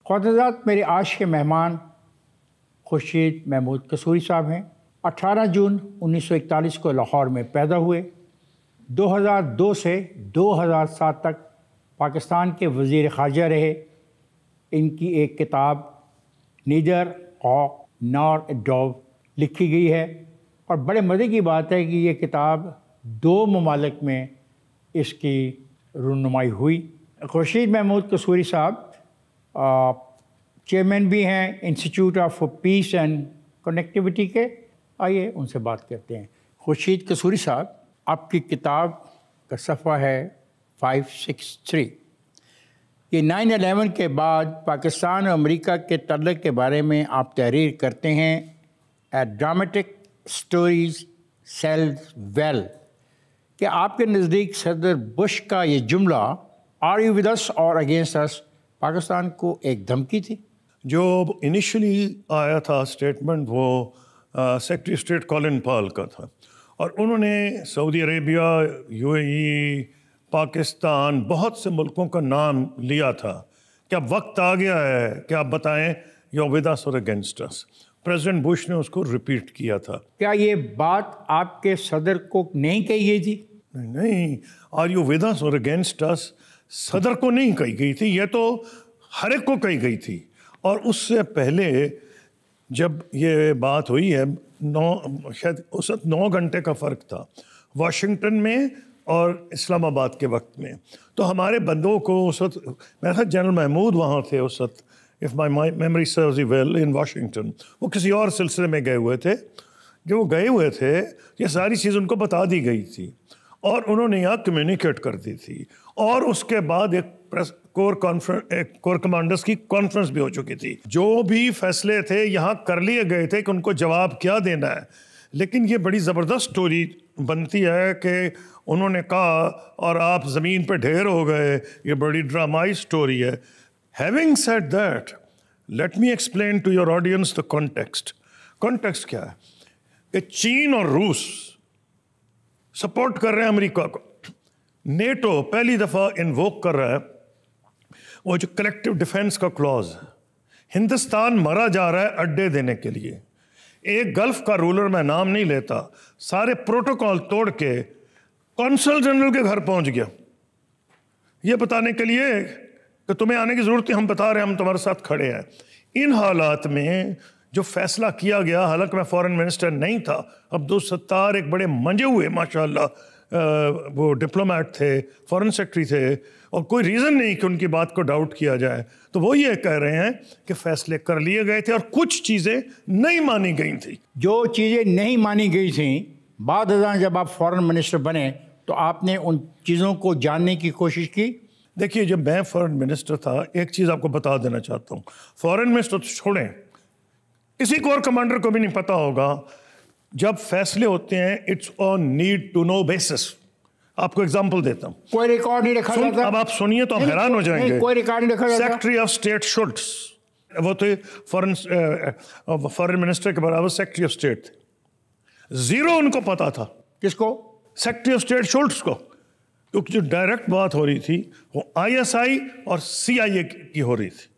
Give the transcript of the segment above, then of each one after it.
ख्वाजात, मेरे आज के मेहमान खुर्शीद महमूद कसूरी साहब हैं। 18 जून 1941 को लाहौर में पैदा हुए। 2002 से 2007 तक पाकिस्तान के वज़ीर ख़ारजा रहे। इनकी एक किताब neither hawk nor a dove लिखी गई है और बड़े मज़े की बात है कि ये किताब 2 ममालिक में इसकी रुनुमाई हुई। खुर्शीद महमूद कसूरी साहब चेयरमैन भी हैं institute of peace and connectivity के। आइए उनसे बात करते हैं। खुर्शीद कसूरी साहब, आपकी किताब का सफ़ा है 563। ये 9/11 के बाद पाकिस्तान और अमेरिका के तल्लुक़ के बारे में आप तहरीर करते हैं। ए ड्रामेटिक स्टोरीज सेल्स वेल। क्या आपके नज़दीक सदर बुश का ये जुमला आर यू विद अस और अगेंस्ट अस पाकिस्तान को एक धमकी थी? जो इनिशियली आया था स्टेटमेंट वो सेक्रेटरी स्टेट कॉलिन पॉल का था और उन्होंने सऊदी अरेबिया, यूएई, पाकिस्तान, बहुत से मुल्कों का नाम लिया था। क्या वक्त आ गया है कि आप बताएं यू विद अस और अगेंस्ट अस? प्रेसिडेंट बुश ने उसको रिपीट किया था। क्या ये बात आपके सदर को नहीं कही गई थी? नहीं, आर यू विद अस और अगेंस्ट अस सदर को नहीं कही गई थी, ये तो हर एक को कही गई थी। और उससे पहले जब ये बात हुई है, शायद उस वक्त 9 घंटे का फ़र्क था वाशिंगटन में और इस्लामाबाद के वक्त में। तो हमारे बंदों को उस वक्त, मेरा जनरल महमूद वहाँ थे उस वक्त, if my memory serves well, in Washington. वो किसी और सिलसिले में गए हुए थे। जो वो गए हुए थे ये सारी चीज़ उनको बता दी गई थी और उन्होंने यहाँ कम्युनिकेट कर दी थी। और उसके बाद एक कोर कमांडर्स की कॉन्फ्रेंस भी हो चुकी थी। जो भी फैसले थे यहाँ कर लिए गए थे कि उनको जवाब क्या देना है। लेकिन ये बड़ी ज़बरदस्त स्टोरी बनती है कि उन्होंने कहा और आप ज़मीन पे ढेर हो गए। ये बड़ी ड्रामाई स्टोरी है। Having said that, let me explain to your audience the context. Context क्या है कि चीन और रूस सपोर्ट कर रहे हैं अमेरिका को। नेटो पहली दफ़ा इन्वोक कर रहा है वो जो कलेक्टिव डिफेंस का क्लॉज है। हिंदुस्तान मरा जा रहा है अड्डे देने के लिए। एक गल्फ का रूलर, मैं नाम नहीं लेता, सारे प्रोटोकॉल तोड़ के कौंसल जनरल के घर पहुंच गया ये बताने के लिए कि तुम्हें आने की ज़रूरत है, हम बता रहे हैं, हम तुम्हारे साथ खड़े हैं। इन हालात में जो फैसला किया गया, हालांकि मैं फॉरेन मिनिस्टर नहीं था, अब्दुल सत्तार एक बड़े मंजे हुए माशाल्लाह वो डिप्लोमेट थे, फॉरेन सेक्रेटरी थे और कोई रीज़न नहीं कि उनकी बात को डाउट किया जाए। तो वो ये कह रहे हैं कि फ़ैसले कर लिए गए थे और कुछ चीज़ें नहीं मानी गई थी। जो चीज़ें नहीं मानी गई थी, बाद जब आप फॉरेन मिनिस्टर बने तो आपने उन चीज़ों को जानने की कोशिश की? देखिए, जब मैं फॉरेन मिनिस्टर था, एक चीज़ आपको बता देना चाहता हूँ। फॉरेन मिनिस्टर तो छोड़ें, किसी कोर कमांडर को भी नहीं पता होगा जब फैसले होते हैं it's on need to know basis. आपको एग्जांपल देता हूँ। कोई रिकॉर्ड नहीं रखा जाता। अब आप सुनिए तो आप हैरान हो जाएंगे। कोई रिकॉर्ड नहीं रखा जाता। सेक्रेटरी ऑफ स्टेट शुल्ट्ज, वो थे फॉरेन मिनिस्टर के बराबर सेक्रेटरी ऑफ स्टेट थे। ज़ीरो उनको पता था। किसको? सेक्रेटरी ऑफ स्टेट शुल्ट्ज को। क्योंकि जो डायरेक्ट बात हो रही थी वो ISI और CIA की हो रही थी।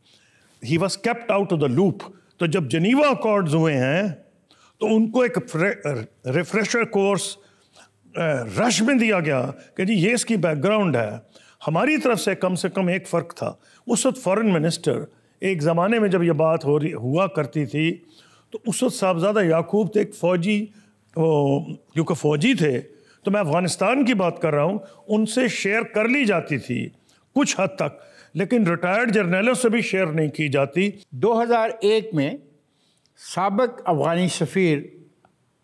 He was kept out of the loop. तो जब जनीवा अकॉर्ड्स हुए हैं तो उनको एक रिफ्रेशर कोर्स रश में दिया गया कि जी ये इसकी बैकग्राउंड है। हमारी तरफ से कम एक फ़र्क था। उस वक्त फॉरेन मिनिस्टर, एक ज़माने में जब ये बात हुआ करती थी तो उस वक्त साहबजादा याकूब थे, एक फ़ौजी, क्योंकि फ़ौजी थे तो मैं अफ़गानिस्तान की बात कर रहा हूँ, उनसे शेयर कर ली जाती थी कुछ हद तक, लेकिन रिटायर्ड जर्नलों से भी शेयर नहीं की जाती। 2001 में साबिक अफ़गानी सफ़ीर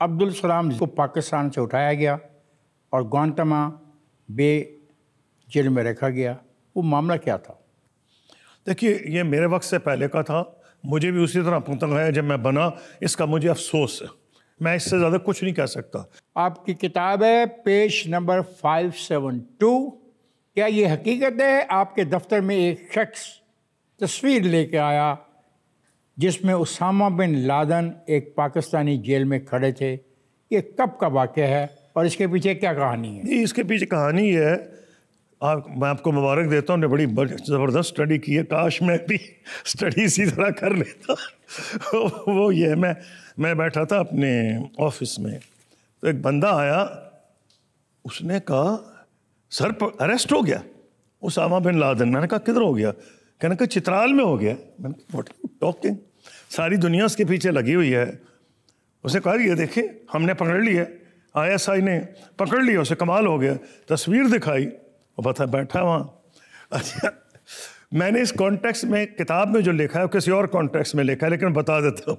अब्दुल सलाम को पाकिस्तान से उठाया गया और ग्वांटानामो बे जेल में रखा गया। वो मामला क्या था? देखिए, ये मेरे वक्त से पहले का था। मुझे भी उसी तरह पुतंगाया जब मैं बना। इसका मुझे अफसोस है, मैं इससे ज़्यादा कुछ नहीं कह सकता। आपकी किताब है पेज नंबर 572। क्या ये हकीकत है आपके दफ्तर में एक शख्स तस्वीर लेके आया जिसमें उसामा बिन लादेन एक पाकिस्तानी जेल में खड़े थे? ये कब का वाक़या है और इसके पीछे क्या कहानी है? जी, इसके पीछे कहानी है, मैं आपको मुबारक देता हूँ, ने बड़ी ज़बरदस्त स्टडी की है, काश मैं भी स्टडी इसी तरह कर लेता। वो ये मैं बैठा था अपने ऑफिस में, तो एक बंदा आया, उसने कहा सर अरेस्ट हो गया उसामा बिन लादेन। मैंने कहा किधर हो गया? कहने का चित्राल में हो गया। मैंने कहा व्हाट आर यू टॉकिंग, सारी दुनिया उसके पीछे लगी हुई है। उसने कहा ये देखिए हमने पकड़ लिया, ISI ने पकड़ लिया उसे, कमाल हो गया। तस्वीर दिखाई, वो पता बैठा वहाँ। अच्छा, मैंने इस कॉन्टेक्स्ट में किताब में जो लिखा है वो किसी और कॉन्टेक्स्ट में लिखा है, लेकिन बता देता हूँ।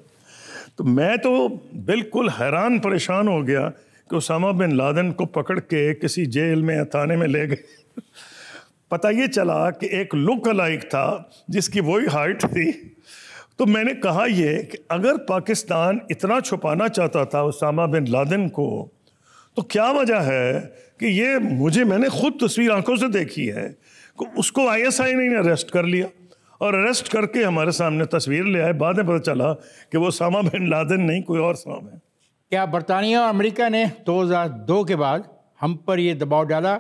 तो मैं तो बिल्कुल हैरान परेशान हो गया कि उसामा बिन लादेन को पकड़ के किसी जेल में थाने में ले गए। पता ये चला कि एक लुक अलाइक था जिसकी वही हाइट थी। तो मैंने कहा ये कि अगर पाकिस्तान इतना छुपाना चाहता था उसामा बिन लादेन को, तो क्या वजह है कि ये मैंने खुद तस्वीर आंखों से देखी है कि उसको ISI ने अरेस्ट कर लिया और अरेस्ट करके हमारे सामने तस्वीर ले आए। बाद में पता चला कि वो उसामा बिन लादेन नहीं, कोई और साहब है। क्या बरतानिया और अमेरिका ने 2002 के बाद हम पर यह दबाव डाला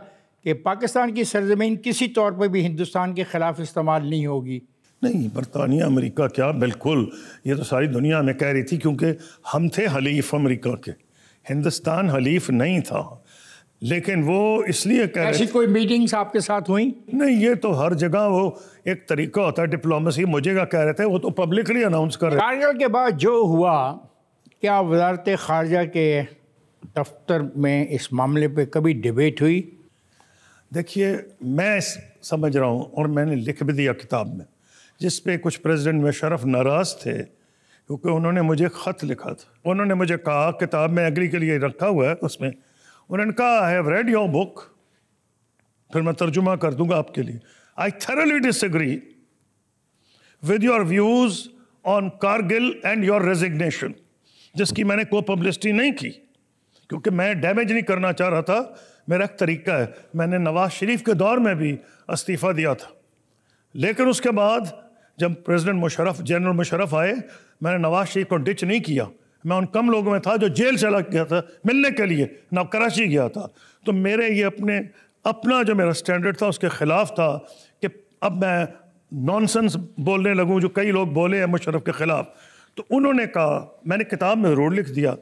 कि पाकिस्तान की सरजमीन किसी तौर पर भी हिंदुस्तान के ख़िलाफ़ इस्तेमाल नहीं होगी? नहीं, बरतानिया अमेरिका क्या, बिल्कुल, ये तो सारी दुनिया में कह रही थी, क्योंकि हम थे हलीफ अमेरिका के, हिंदुस्तान हलीफ नहीं था। लेकिन वो इसलिए कह रहे, ऐसी कोई मीटिंग्स आपके साथ हुई? नहीं, ये तो हर जगह वो एक तरीका होता है डिप्लोमेसी। मुझे क्या कह रहे थे, वो तो पब्लिकली अनाउंस कर रहे थे। कारगिल के बाद जो हुआ, क्या वजारत खारजा के दफ्तर में इस मामले पे कभी डिबेट हुई? देखिए, मैं समझ रहा हूँ और मैंने लिख भी दिया किताब में, जिस पे कुछ प्रेसिडेंट मुशर्रफ नाराज़ थे क्योंकि उन्होंने मुझे ख़त लिखा था। उन्होंने मुझे कहा, किताब में एग्री के लिए रखा हुआ है, उसमें उन्होंने कहा I have read your book, फिर मैं तर्जुमा कर दूंगा आपके लिए। I thoroughly disagree with your views on Kargil and your resignation, जिसकी मैंने कोई पब्लिसिटी नहीं की क्योंकि मैं डैमेज नहीं करना चाह रहा था। मेरा एक तरीका है, मैंने नवाज शरीफ के दौर में भी इस्तीफ़ा दिया था, लेकिन उसके बाद जब प्रेसिडेंट मुशर्रफ, जनरल मुशर्रफ आए, मैंने नवाज शरीफ को डिच नहीं किया। मैं उन कम लोगों में था जो जेल चला गया था मिलने के लिए, ना कराची गया था। तो मेरे ये अपना जो मेरा स्टैंडर्ड था उसके ख़िलाफ़ था कि अब मैं नॉनसेंस बोलने लगूं जो कई लोग बोले हैं मुशर्रफ के ख़िलाफ़। तो उन्होंने कहा, मैंने किताब में ज़रूर लिख दिया,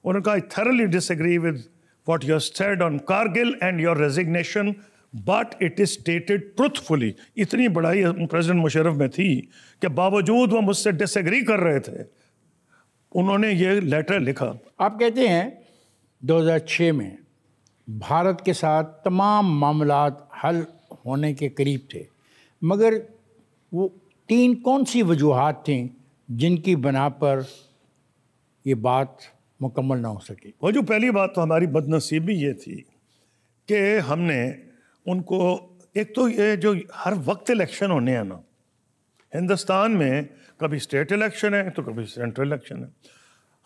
उन्होंने कहा I thoroughly disagree with what you said on Kargil and your resignation, but it is stated truthfully। इतनी बड़ाई प्रेसिडेंट मुशर्रफ में थी कि बावजूद वो मुझसे डिसएग्री कर रहे थे, उन्होंने ये लेटर लिखा। आप कहते हैं 2006 में भारत के साथ तमाम मामलात हल होने के करीब थे, मगर वो 3 कौन सी वजूहात थीं जिनकी बना पर ये बात मुकम्मल ना हो सकी? वो जो पहली बात तो हमारी बदनसीबी ये थी कि हमने उनको, एक तो ये जो हर वक्त इलेक्शन होने हैं ना हिंदुस्तान में, कभी स्टेट इलेक्शन है तो कभी सेंट्रल इलेक्शन है।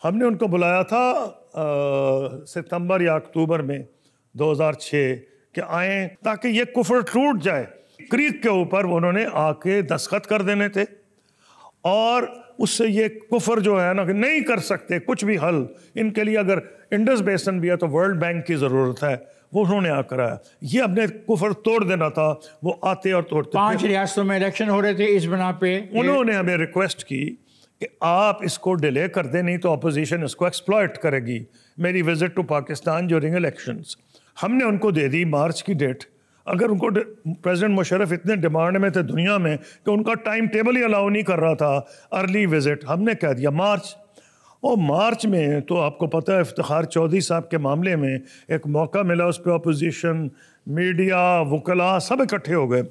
हमने उनको बुलाया था सितंबर या अक्टूबर में 2006 कि आए ताकि ये कुफर टूट जाए। क्रीक के ऊपर उन्होंने आके दस्तखत कर देने थे और उससे ये कुफर जो है ना कि नहीं कर सकते कुछ भी हल, इनके लिए अगर इंडस बेसन भी है तो वर्ल्ड बैंक की ज़रूरत है, वो उन्होंने आकर आया। ये अपने कुफर तोड़ देना था, वो आते और तोड़ते। 5 रियासतों में इलेक्शन हो रहे थे, इस बना पे उन्होंने हमें रिक्वेस्ट की कि आप इसको डिले कर दें, नहीं तो अपोजिशन इसको एक्सप्लॉइट करेगी। मेरी visit to Pakistan during elections हमने उनको दे दी मार्च की डेट। अगर उनको प्रेसिडेंट मुशर्रफ इतने डिमांड में थे दुनिया में कि उनका टाइम टेबल ही अलाउ नहीं कर रहा था अर्ली विजिट, हमने कह दिया मार्च। और मार्च में तो आपको पता है इफ्तिखार चौधरी साहब के मामले में एक मौका मिला, उस पर अपोजिशन, मीडिया, वकला सब इकट्ठे हो गए।